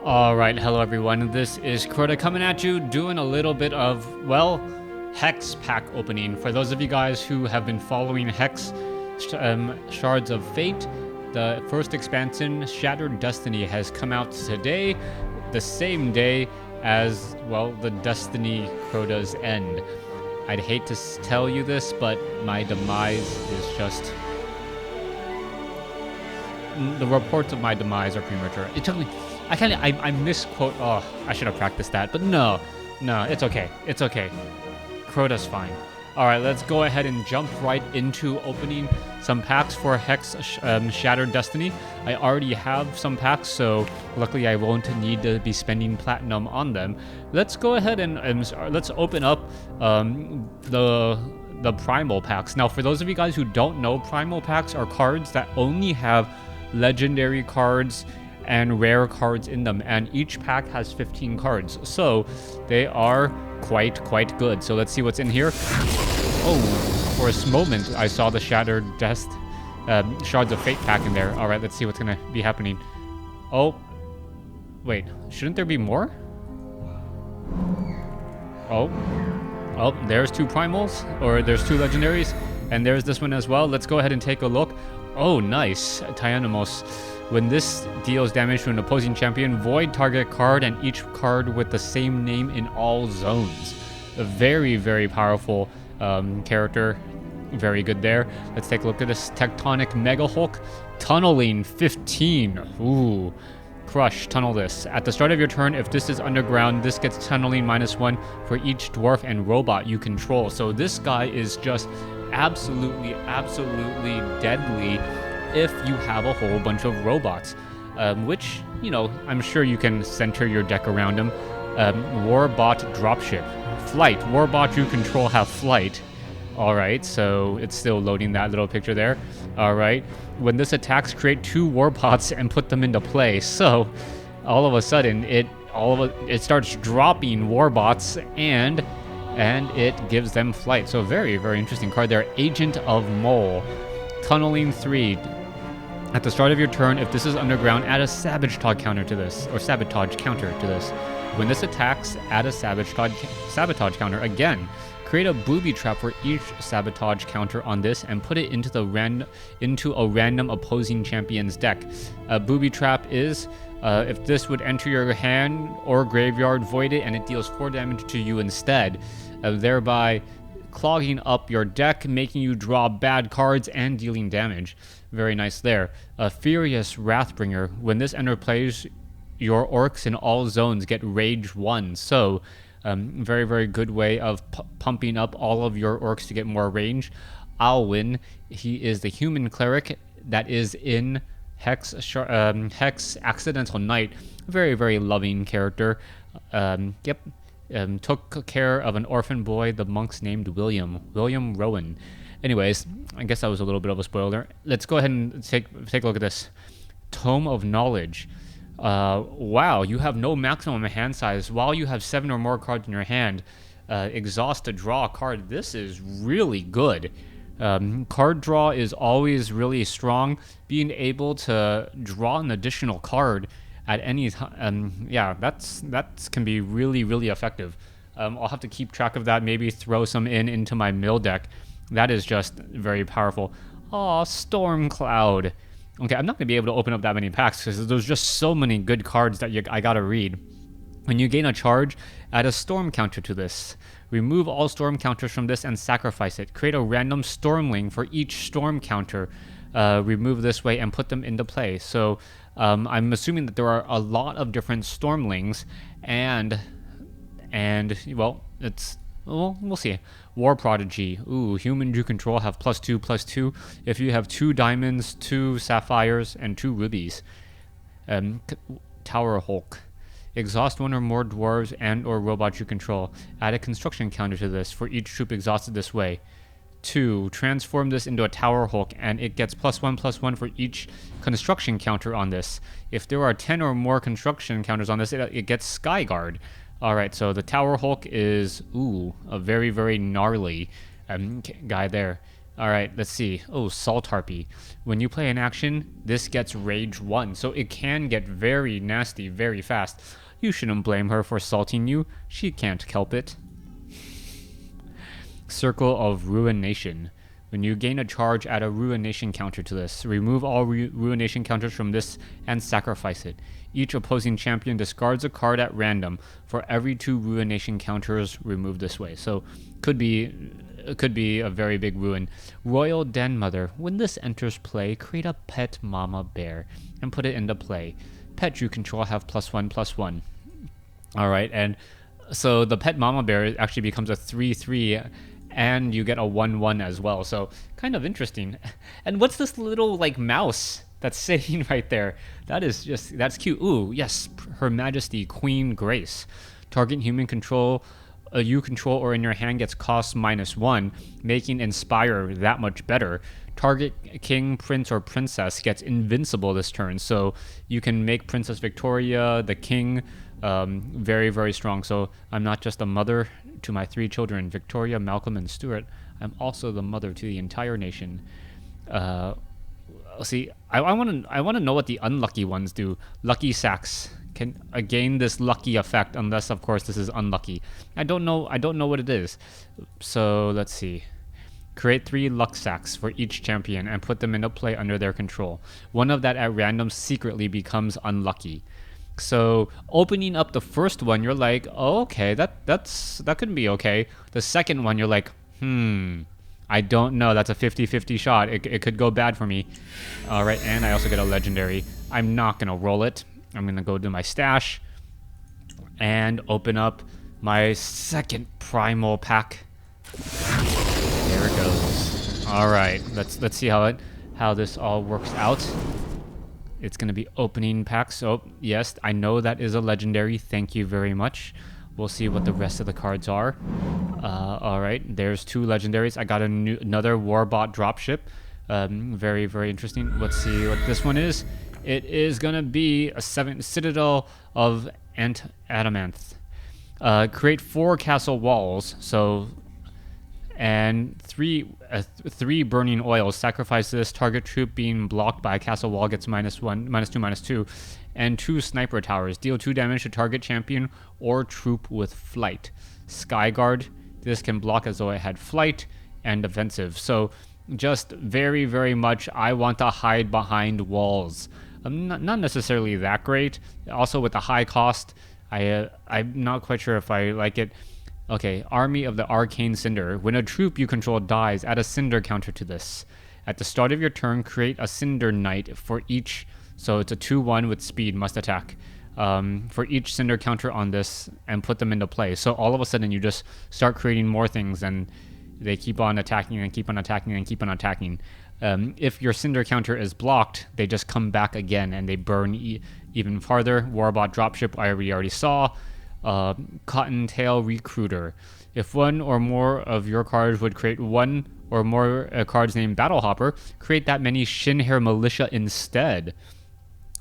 Alright, hello everyone, this is Crota coming at you, doing a little bit of, well, Hex pack opening. For those of you guys who have been following Hex, Shards of Fate, the first expansion, Shattered Destiny, has come out today, the same day as, well, the Destiny Crota's End. I'd hate to tell you this, but my demise is just... The reports of my demise are premature. It took me... I misquote... Oh, I should have practiced that. But no, it's okay. It's okay. Crota's fine. Alright, let's go ahead and jump right into opening some packs for Hex Shattered Destiny. I already have some packs, so luckily I won't need to be spending platinum on them. Let's go ahead and let's open up the Primal packs. Now, for those of you guys who don't know, Primal packs are cards that only have legendary cards and rare cards in them, and each pack has 15 cards, so they are quite good. So let's see what's in here. Oh, for a moment I saw the Shattered Shards of Fate pack in there. All right, let's see what's gonna be happening. Oh, wait, shouldn't there be more? Oh, there's two primals, or there's two legendaries, and there's this one as well. Let's go ahead and take a look. Oh, nice. Tyanamos. When this deals damage to an opposing champion, void target card and each card with the same name in all zones. A very powerful character. Very good there. Let's take a look at this Tectonic Mega Hulk. Tunneling 15. Ooh. Crush, tunnel this. At the start of your turn, if this is underground, this gets tunneling -1 for each dwarf and robot you control. So this guy is just absolutely deadly if you have a whole bunch of robots, which, you know, I'm sure you can center your deck around them. Warbot Dropship. Flight. Warbot you control have flight. Alright, so it's still loading that little picture there. Alright, when this attacks, create 2 warbots and put them into play. So, all of a sudden, it starts dropping warbots and it gives them flight. So very interesting card there. Agent of Mole. Tunneling 3. At the start of your turn, if this is underground, add a sabotage counter to this, or sabotage counter to this. When this attacks, add a sabotage counter again. Create a booby trap for each sabotage counter on this and put it into a random opposing champion's deck. A booby trap is if this would enter your hand or graveyard, void it, and it deals 4 damage to you instead, thereby clogging up your deck, making you draw bad cards and dealing damage. Very nice there. Furious Wrathbringer. When this enters plays, your orcs in all zones get Rage 1. So, very good way of pumping up all of your orcs to get more range. Alwyn, he is the human cleric that is in Hex Accidental Knight. Very loving character. Took care of an orphan boy the monks named William Rowan. Anyways, I guess that was a little bit of a spoiler. Let's go ahead and take a look at this. Tome of Knowledge. Wow, you have no maximum hand size. While you have 7 or more cards in your hand, exhaust to draw a card. This is really good. Card draw is always really strong. Being able to draw an additional card at any time, yeah, that can be really effective. I'll have to keep track of that. Maybe throw some into my mill deck. That is just very powerful. Aw, Storm Cloud. Okay, I'm not going to be able to open up that many packs because there's just so many good cards that I gotta read. When you gain a charge, add a storm counter to this. Remove all storm counters from this and sacrifice it. Create a random stormling for each storm counter. Remove this way and put them into play. So I'm assuming that there are a lot of different stormlings, and well, we'll see. War Prodigy. Ooh, humans you control have +2/+2 if you have 2 diamonds, 2 sapphires, and 2 rubies. Tower Hulk. Exhaust 1 or more dwarves and or robots you control. Add a construction counter to this for each troop exhausted this way. 2. Transform this into a Tower Hulk and it gets +1/+1 for each construction counter on this. If there are 10 or more construction counters on this, it gets Skyguard. Alright, so the Tower Hulk is, a very gnarly guy there. All right, let's see. Oh, Salt Harpy. When you play an action, this gets Rage 1, so it can get very nasty very fast. You shouldn't blame her for salting you. She can't help it. Circle of Ruination. When you gain a charge, add a Ruination counter to this. Remove all Ruination counters from this and sacrifice it. Each opposing champion discards a card at random for every 2 Ruination counters removed this way. So could be a very big ruin. Royal Den Mother. When this enters play, create a pet mama bear and put it into play. Pet you control have +1/+1. All right, and so the pet mama bear actually becomes a 3/3, and you get a 1/1 as well. So kind of interesting. And what's this little like mouse that's sitting right there? That's cute. Ooh, yes, Her Majesty Queen Grace. Target human control. You control or in your hand gets cost -1, making Inspire that much better. Target king, prince, or princess gets invincible this turn, so you can make Princess Victoria, the king, very, very strong. So I'm not just a mother to my 3 children, Victoria, Malcolm, and Stuart. I'm also the mother to the entire nation. See, I want to know what the unlucky ones do. Lucky Sacks can gain this lucky effect, unless of course this is unlucky. I don't know what it is. So let's see. Create 3 luck sacks for each champion and put them into play under their control. One of that at random secretly becomes unlucky. So opening up the first one, you're like, oh, okay, that could be okay. The second one, you're like, I don't know. That's a 50-50 shot. It could go bad for me. All right, and I also get a legendary. I'm not gonna roll it. I'm gonna go to my stash and open up my second primal pack. There it goes. All right, let's see how this all works out. It's gonna be opening packs. Oh yes, I know that is a legendary. Thank you very much. We'll see what the rest of the cards are. All right, there's 2 legendaries. I got another Warbot dropship. Very, very interesting. Let's see what this one is. It is gonna be a 7 Citadel of Adamanthe. Create 4 castle walls. So. And 3 burning oils. Sacrifice this. Target troop being blocked by a castle wall gets -1, -2, and 2 sniper towers. Deal 2 damage to target champion or troop with flight. Skyguard. This can block as though it had flight and defensive. So just very, very much I want to hide behind walls. Not necessarily that great. Also with the high cost, I'm not quite sure if I like it. Okay, Army of the Arcane Cinder. When a troop you control dies, add a Cinder counter to this. At the start of your turn, create a Cinder Knight for each. So it's a 2/1 with speed, must attack. For each Cinder counter on this and put them into play. So all of a sudden you just start creating more things and they keep on attacking and keep on attacking and keep on attacking. If your Cinder counter is blocked, they just come back again and they burn even farther. Warbot dropship I already saw. Cottontail Recruiter. If one or more of your cards would create one or more cards named Battle Hopper, create that many Shinhair Militia instead.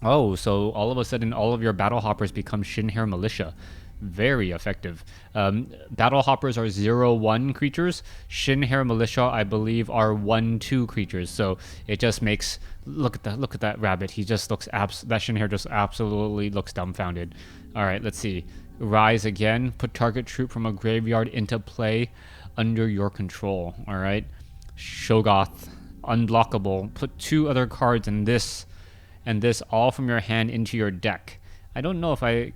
Oh, so all of a sudden all of your Battle Hoppers become Shinhair Militia. Very effective. Battle Hoppers are 0/1 creatures. Shinhair Militia, I believe, are 1/2 creatures. So it just makes look at that rabbit. He just looks that Shinhair just absolutely looks dumbfounded. All right, let's see. Rise again. Put target troop from a graveyard into play under your control. All right. Shogoth, unblockable. Put 2 other cards in this and this all from your hand into your deck. I don't know if I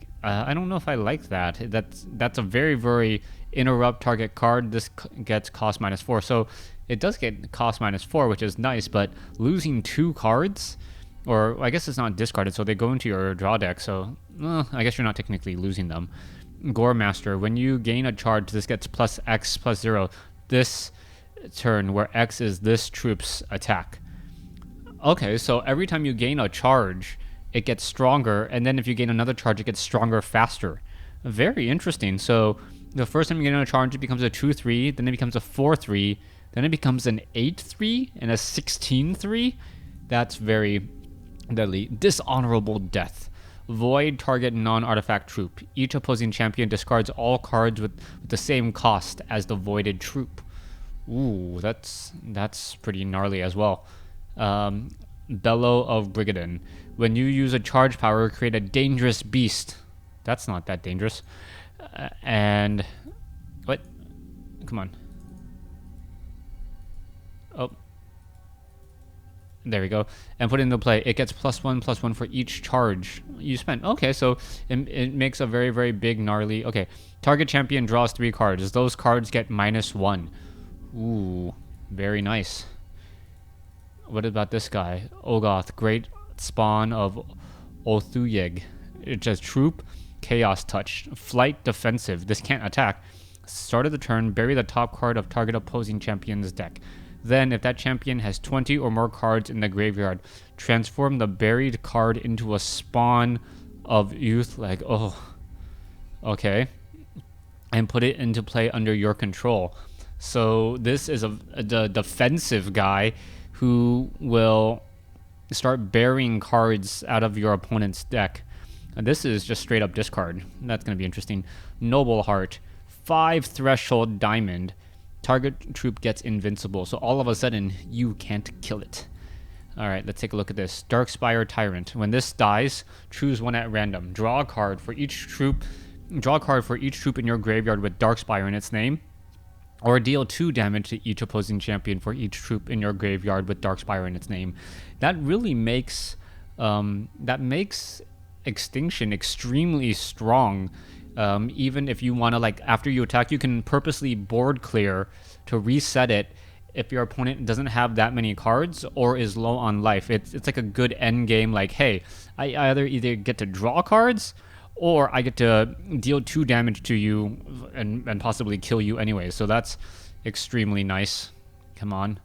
like that. That's a very, very interrupt target card. This gets cost -4, so it does get cost -4, which is nice. But losing 2 cards, or I guess it's not discarded, so they go into your draw deck. So I guess you're not technically losing them. Gore Master. When you gain a charge, this gets +X+0. This turn, where X is this troop's attack. Okay, so every time you gain a charge, it gets stronger, and then if you gain another charge, it gets stronger faster. Very interesting. So the first time you gain a charge, it becomes a 2/3, then it becomes a 4/3, then it becomes an 8/3 and a 16/3. That's very deadly. Dishonorable Death. Void target non-artifact troop. Each opposing champion discards all cards with the same cost as the voided troop. Ooh, that's pretty gnarly as well. Bellow of Brigadon. When you use a charge power, create a dangerous beast. That's not that dangerous. And what? Come on. Oh, there we go. And put it into play. It gets +1/+1 for each charge you spend. Okay, so it makes a very, very big, gnarly... Okay, target champion draws 3 cards. Those cards get -1. Ooh, very nice. What about this guy? Ogoth, great spawn of Othuyeg. It says troop, chaos touch, flight defensive. This can't attack. Start of the turn, bury the top card of target opposing champion's deck. Then, if that champion has 20 or more cards in the graveyard, transform the buried card into a spawn of youth. Like, oh, okay, and put it into play under your control. So this is a defensive guy who will start burying cards out of your opponent's deck. And this is just straight up discard. That's going to be interesting. Noble Heart, 5 threshold diamond. Target troop gets invincible. So all of a sudden, you can't kill it. All right, let's take a look at this. Darkspire Tyrant. When this dies, choose one at random. Draw a card for each troop. Draw a card for each troop in your graveyard with Darkspire in its name. Or deal 2 damage to each opposing champion for each troop in your graveyard with Darkspire in its name. That really makes Extinction extremely strong. Even if you want to, like, after you attack, you can purposely board clear to reset it if your opponent doesn't have that many cards or is low on life. It's like a good end game. Like, hey, I either get to draw cards or I get to deal 2 damage to you and possibly kill you anyway. So that's extremely nice. Come on.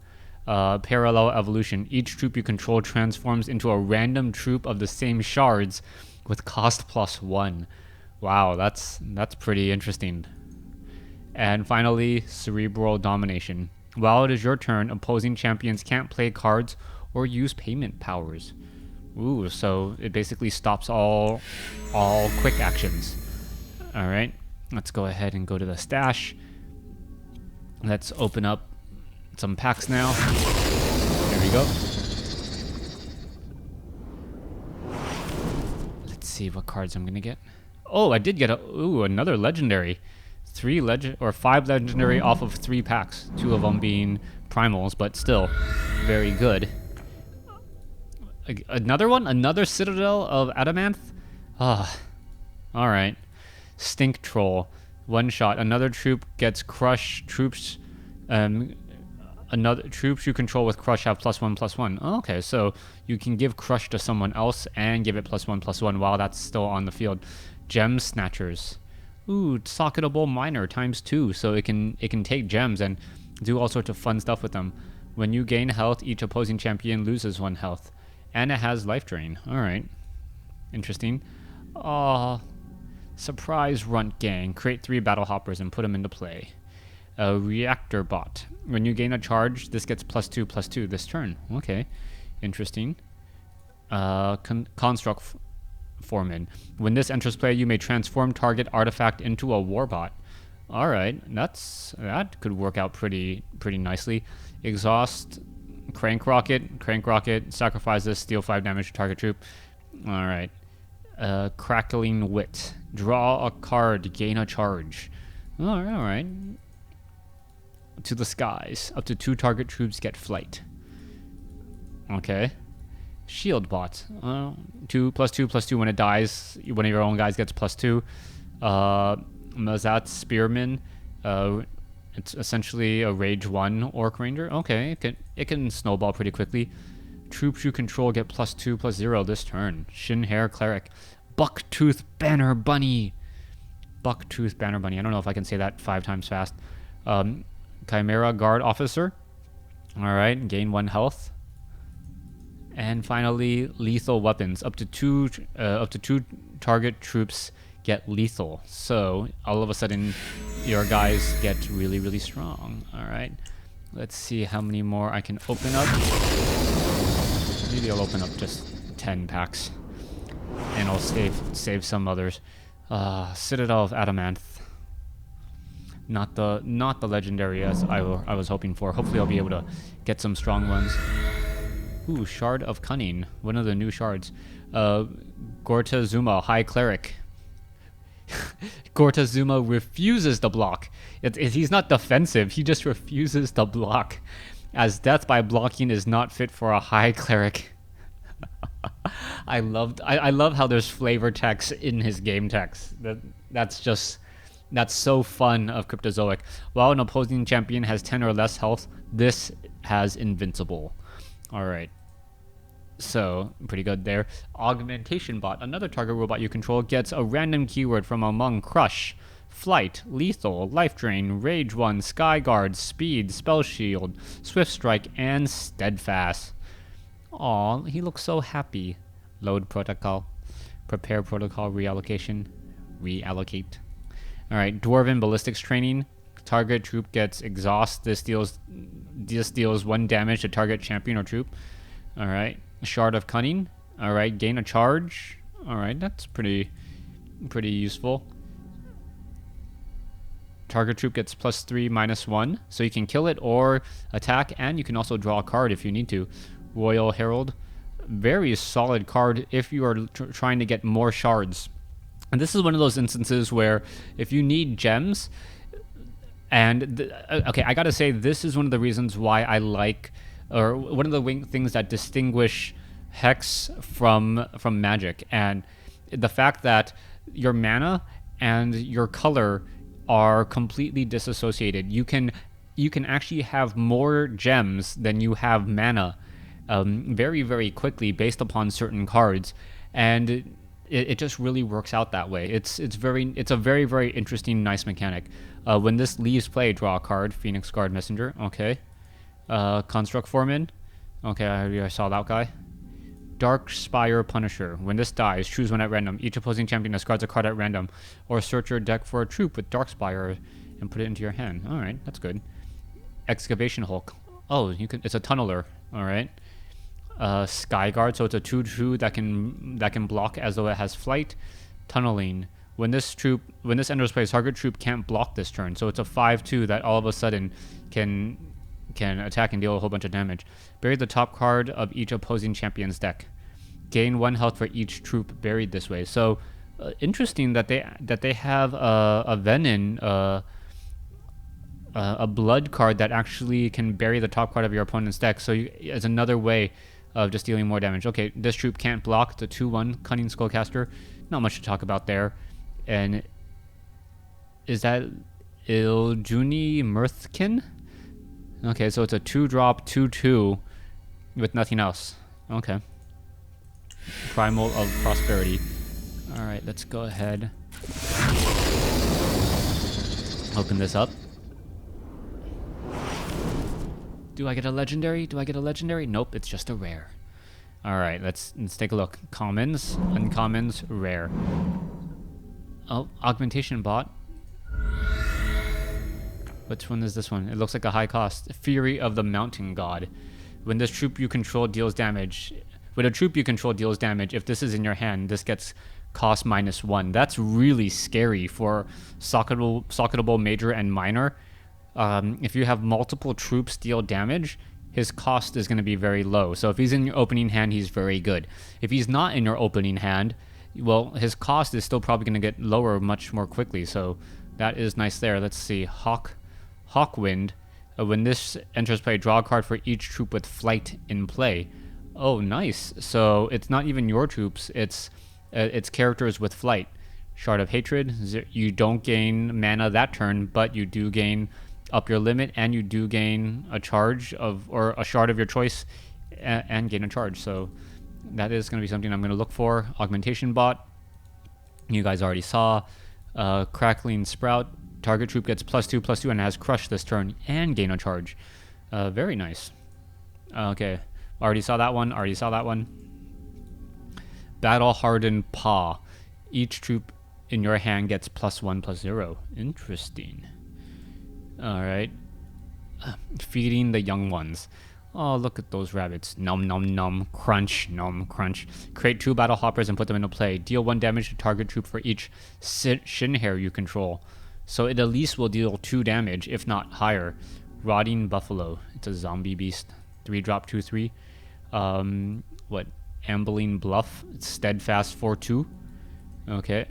Parallel Evolution. Each troop you control transforms into a random troop of the same shards with cost +1. Wow, that's pretty interesting. And finally, Cerebral Domination. While it is your turn, opposing champions can't play cards or use payment powers. Ooh, so it basically stops all quick actions. All right, let's go ahead and go to the stash. Let's open up some packs now. There we go. Let's see what cards I'm gonna get. Oh, I did get another legendary. 5 legendary off of 3 packs. 2 of them being primals, but still very good. Another one? Another Citadel of Adamanth? Ah, alright. Stink Troll. 1 shot. Another troop gets crush. Troops you control with crush have +1/+1. Oh, okay, so you can give crush to someone else and give it +1/+1 while that's still on the field. Gem Snatchers. Ooh, Socketable Miner ×2, so it can take gems and do all sorts of fun stuff with them. When you gain health, each opposing champion loses 1 health. And it has life drain. Alright. Interesting. Surprise Runt Gang. Create 3 Battle Hoppers and put them into play. A Reactor Bot. When you gain a charge, this gets +2/+2 this turn. Okay. Interesting. Construct Foreman. When this enters play, you may transform target artifact into a Warbot. Alright. That could work out pretty nicely. Exhaust. Crank Rocket, sacrifice this, steal 5 damage to target troop. Alright. Crackling Wit. Draw a card, gain a charge. Alright. To the skies. Up to 2 target troops get flight. Okay. Shield Bot. 2/+2/+2 when it dies. One of your own guys gets +2. Mazat Spearman. It's essentially a Rage 1 Orc Ranger. Okay, it can snowball pretty quickly. Troops you control get +2/+0 this turn. Shin Hair Cleric. Bucktooth Banner Bunny. Bucktooth Banner Bunny. I don't know if I can say that 5 times fast. Chimera Guard Officer. Alright, gain 1 health. And finally, Lethal Weapons. Up to two target troops get lethal. So all of a sudden, your guys get really strong. All right, let's see how many more I can open up. Maybe I'll open up just 10 packs, and I'll save some others. Citadel of Adamanth. Not the legendary as I was hoping for. Hopefully I'll be able to get some strong ones. Ooh, Shard of Cunning, one of the new shards. Gortazuma, High Cleric. Gortazuma refuses to block. He's not defensive, he just refuses to block, as death by blocking is not fit for a High Cleric. I love how there's flavor text in his game text. That's so fun of Cryptozoic. While an opposing champion has 10 or less health, this has Invincible. Alright. So, pretty good there. Augmentation Bot. Another target robot you control gets a random keyword from among Crush, Flight, Lethal, Life Drain, Rage 1, Sky Guard, Speed, Spell Shield, Swift Strike, and Steadfast. Aw, he looks so happy. Load Protocol. Prepare Protocol Reallocation. Reallocate. Alright, Dwarven Ballistics Training. Target troop gets Exhaust. This deals 1 damage to target champion or troop. Alright. Shard of Cunning. Alright, gain a charge. Alright, that's pretty useful. Target troop gets +3, -1. So you can kill it or attack, and you can also draw a card if you need to. Royal Herald. Very solid card if you are trying to get more shards. And this is one of those instances where if you need gems, and okay, I gotta say, this is one of the reasons why I like, or one of the things that distinguish Hex from Magic, and the fact that your mana and your color are completely disassociated. You can actually have more gems than you have mana, very, very quickly based upon certain cards, and it just really works out that way. It's a very, very interesting, nice mechanic. When this leaves play, draw a card. Phoenix Guard Messenger. Okay. Construct Foreman. Okay, I saw that guy. Dark Spire Punisher. When this dies, choose one at random. Each opposing champion discards a card at random, or search your deck for a troop with Dark Spire and put it into your hand. All right, that's good. Excavation Hulk. Oh, it's a tunneler. All right. Sky Guard, so it's a 2/2 that can block as though it has flight. Tunneling. When this enters play, target troop can't block this turn, so it's a 5/2 that all of a sudden can attack and deal a whole bunch of damage. Bury the top card of each opposing champion's deck. Gain 1 health for each troop buried this way. So interesting that they have a Venin, a blood card that actually can bury the top card of your opponent's deck. So it's another way of just dealing more damage. Okay, this troop can't block. It's a 2/1 Cunning Skullcaster. Not much to talk about there. And is that Iljuni Mirthkin? Okay, so it's a 2-drop 2/2 with nothing else. Okay. Primal of Prosperity. Alright, let's go ahead. Open this up. Do I get a legendary? Nope, it's just a rare. Alright, let's take a look. Commons, uncommons, rare. Oh, Augmentation Bot. Which one is this one? It looks like a high cost. Fury of the Mountain God. When this troop you control deals damage. When a troop you control deals damage, if this is in your hand, this gets cost -1. That's really scary for socketable major and minor. If you have multiple troops deal damage, his cost is going to be very low. So if he's in your opening hand, he's very good. If he's not in your opening hand, well, his cost is still probably going to get lower much more quickly. So that is nice there. Let's see. Hawkwind. When this enters play, draw a card for each troop with flight in play. Oh, nice. So it's not even your troops. It's characters with flight. Shard of Hatred. You don't gain mana that turn, but you do gain up your limit, and you do gain a charge or a shard of your choice, and gain a charge. So that is going to be something I'm going to look for. Augmentation Bot. You guys already saw. Crackling Sprout. Target troop gets +2/+2 and has Crush this turn and gain a charge. Very nice. Okay. Already saw that one. Battle Hardened Paw. Each troop in your hand gets +1/+0. Interesting. Alright. Feeding the young ones. Oh, look at those rabbits. Nom nom nom. Crunch. Nom crunch. Create 2 battle hoppers and put them into play. Deal 1 damage to target troop for each shin hair you control. So it at least will deal 2 damage, if not higher. Rotting Buffalo. It's a zombie beast. 3-drop 2/3. What? Ambling Bluff. It's steadfast 4/2. Okay.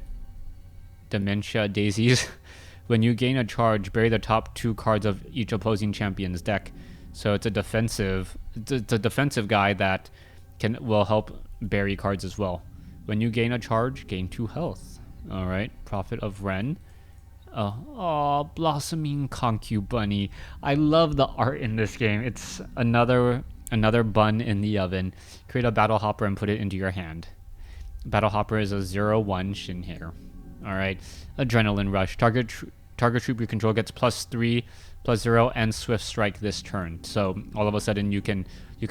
Dementia Daisies. When you gain a charge, bury the top 2 cards of each opposing champion's deck. So it's a defensive. It's a defensive guy that will help bury cards as well. When you gain a charge, gain 2 health. All right. Prophet of Ren. Oh, Blossoming Concubunny. I love the art in this game. It's another bun in the oven. Create a Battle Hopper and put it into your hand. Battle Hopper is a 0/1 Shinhair. Alright. Adrenaline Rush. Target troop you control gets +3/+0 and Swift Strike this turn. So all of a sudden you can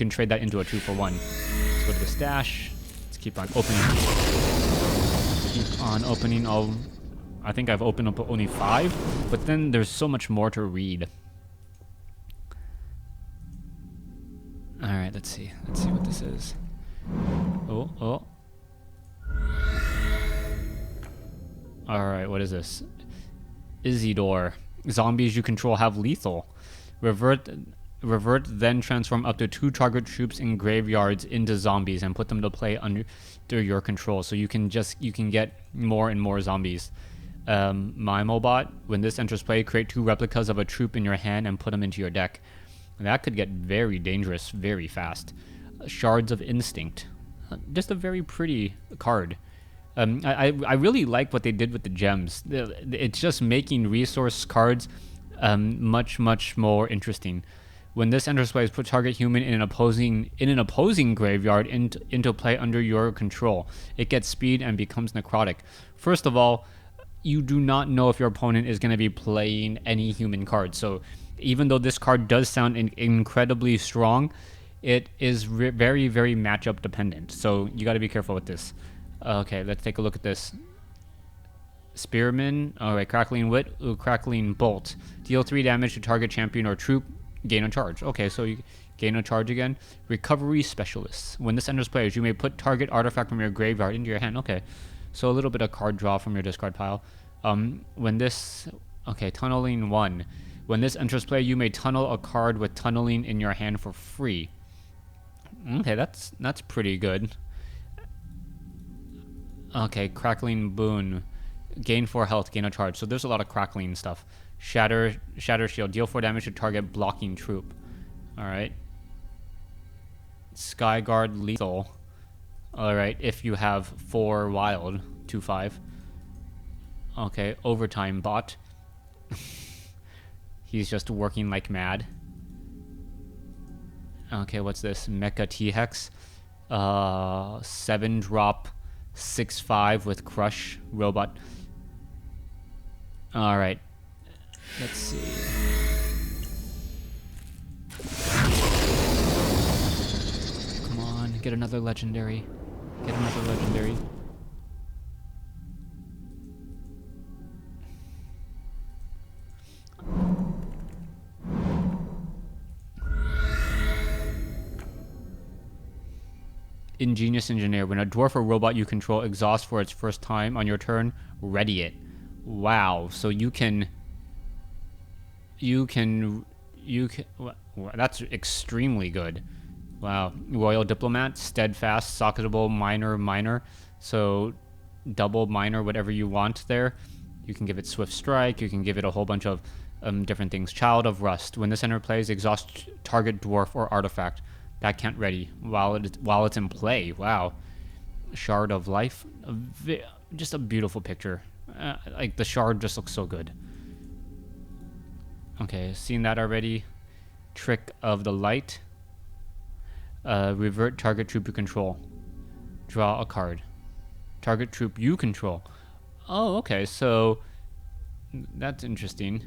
trade that into a 2-for-1. Let's go to the stash. Let's keep on opening. Keep on opening. I think I've opened up only 5, but then there's so much more to read. Alright, let's see. Let's see what this is. Oh. Alright, what is this? Isidore. Zombies you control have lethal. Revert, then transform up to 2 target troops in graveyards into zombies and put them to play under your control. So you can get more and more zombies. Mimobot. When this enters play, create 2 replicas of a troop in your hand and put them into your deck. That could get very dangerous very fast. Shards of Instinct. Just a very pretty card. I really like what they did with the gems. It's just making resource cards much more interesting. When this enters play, put target human in an opposing graveyard into play under your control. It gets speed and becomes necrotic. First of all, you do not know if your opponent is going to be playing any human cards. So even though this card does sound incredibly strong, it is very matchup dependent. So you got to be careful with this. Okay, let's take a look at this. Spearman. Alright, Crackling Wit. Crackling Bolt. Deal 3 damage to target champion or troop. Gain a charge. Okay, so you gain a charge again. Recovery Specialist. When this enters players, you may put target artifact from your graveyard into your hand. Okay, so a little bit of card draw from your discard pile. Tunneling 1. When this enters play, you may tunnel a card with tunneling in your hand for free. Okay, that's pretty good. Okay, Crackling Boon. Gain 4 health, gain a charge. So there's a lot of crackling stuff. Shatter Shield. Deal 4 damage to target blocking troop. Alright. Skyguard Lethal. Alright, if you have 4 wild. 2/5. Okay, Overtime Bot. He's just working like mad. Okay, what's this? Mecha T-Hex. 7-drop 6/5 with Crush Robot. Alright. Let's see. Come on, get another legendary. Get another legendary. Ingenious Engineer. When a dwarf or robot you control exhausts for its first time on your turn, ready it. Wow. So you can. That's extremely good. Wow. Royal Diplomat, Steadfast, Socketable, Minor. So double minor, whatever you want there. You can give it Swift Strike. You can give it a whole bunch of different things. Child of Rust. When this enter plays, exhaust target dwarf or artifact. That can't ready while it's in play. Wow. Shard of Life. Just a beautiful picture. Like the shard just looks so good. Okay, seen that already. Trick of the Light. Revert target troop you control. Draw a card. Target troop you control. Oh, okay, so that's interesting.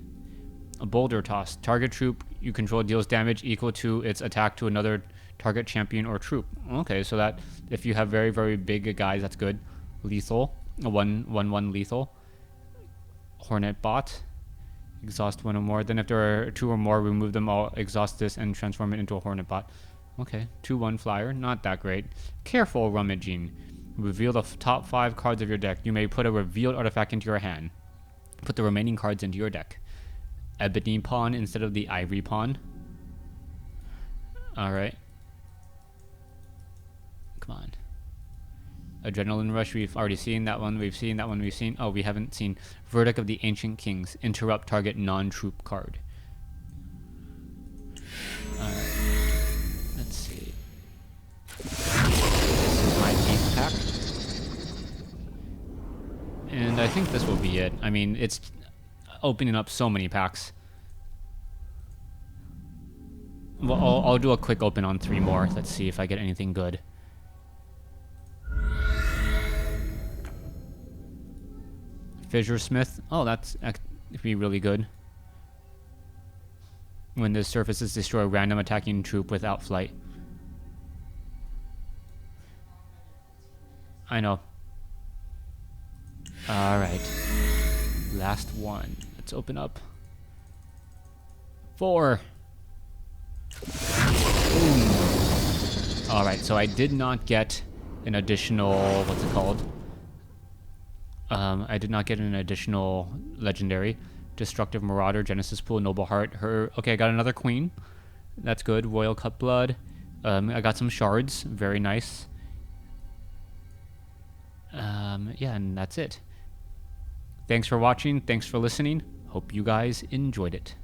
A Boulder Toss. Target troop you control deals damage equal to its attack to another target champion or troop. Okay, so that if you have very big guys, that's good. Lethal. A 1/1 lethal. Hornet Bot. Exhaust 1 or more. Then if there are 2 or more, remove them all, exhaust this, and transform it into a Hornet Bot. Okay, 2/1 flyer. Not that great. Careful Rummaging. Reveal the top 5 cards of your deck. You may put a revealed artifact into your hand. Put the remaining cards into your deck. Ebony pawn instead of the ivory pawn. Alright. Come on. Adrenaline Rush, we've already seen that one. We've seen that one. We've seen... Oh, we haven't seen Verdict of the Ancient Kings. Interrupt target non-troop card. Alright. Let's see. This is my 8th pack. And I think this will be it. I mean, it's opening up so many packs. Well, I'll do a quick open on 3 more. Let's see if I get anything good. Fissure Smith. Oh, that's be really good. When this surfaces, destroy a random attacking troop without flight. I know. Alright. Last one. Let's open up. 4. Alright, so I did not get an additional... What's it called? I did not get an additional legendary. Destructive Marauder, Genesis Pool, Noble Heart. Okay, I got another Queen. That's good. Royal Cut Blood. I got some Shards. Very nice. Yeah, and that's it. Thanks for watching. Thanks for listening. Hope you guys enjoyed it.